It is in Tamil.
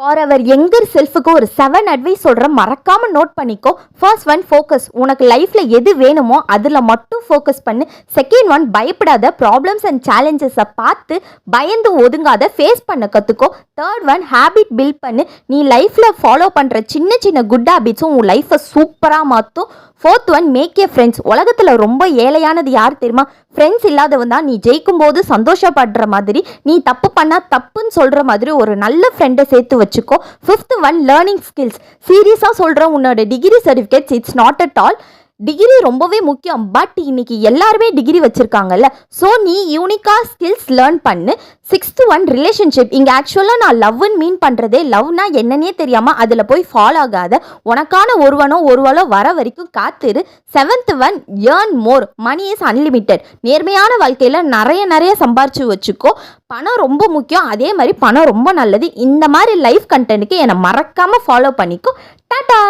ஃபார் அவர் யங்கர் செல்ஃபுக்கு ஒரு 7 அட்வைஸ் சொல்கிறேன், மறக்காமல் நோட் பண்ணிக்கோ. First one, focus. உனக்கு லைஃப்பில் எது வேணுமோ அதில் மட்டும் ஃபோக்கஸ் பண்ணு. செகண்ட் ஒன், பயப்படாத. ப்ராப்ளம்ஸ் அண்ட் சேலஞ்சஸை பார்த்து பயந்து ஒதுங்காத, ஃபேஸ் பண்ண கற்றுக்கோ. தேர்ட் ஒன், ஹேபிட் பில்ட் பண்ணு. நீ லைஃப்பில் ஃபாலோ பண்ணுற சின்ன சின்ன குட் ஹேபிட்ஸும் உன் லைஃப்பை சூப்பராக மாற்றும். Fourth one, make a friends. உலகத்தில் ரொம்ப ஏழையானது யார் தெரியுமா? ஃப்ரெண்ட்ஸ் இல்லாதவன் தான். நீ ஜெயிக்கும் போது சந்தோஷப்படுற மாதிரி, நீ தப்பு பண்ணால் தப்புன்னு சொல்கிற மாதிரி ஒரு நல்ல ஃப்ரெண்டை சேர்த்து வச்சுக்கோ. Fifth one, learning skills. சீரியஸாக சொல்கிறேன், உன்னோட degree certificates it's not at all. Degree ரொம்பவே முக்கியம், பட் இன்னைக்கு எல்லாருமே டிகிரி வச்சுருக்காங்கல்ல. ஸோ நீ யூனிக்காக ஸ்கில்ஸ் லேர்ன் பண்ணு. Sixth one, relationship. இங்கே ஆக்சுவலாக நான் லவ்னு மீன் பண்ணுறதே லவ்னா என்னன்னே தெரியாமல் அதில் போய் ஃபாலோ ஆகாத. உனக்கான ஒருவளோ வர வரைக்கும் காத்துரு. Seventh one, earn more. Money is unlimited. நேர்மையான வாழ்க்கையில் நிறைய சம்பாரிச்சு வச்சுக்கோ. பணம் ரொம்ப முக்கியம், அதே மாதிரி பணம் ரொம்ப நல்லது. இந்த மாதிரி லைஃப் கண்டென்ட்டுக்கு என்னை மறக்காமல் ஃபாலோ பண்ணிக்கோ. டாடா.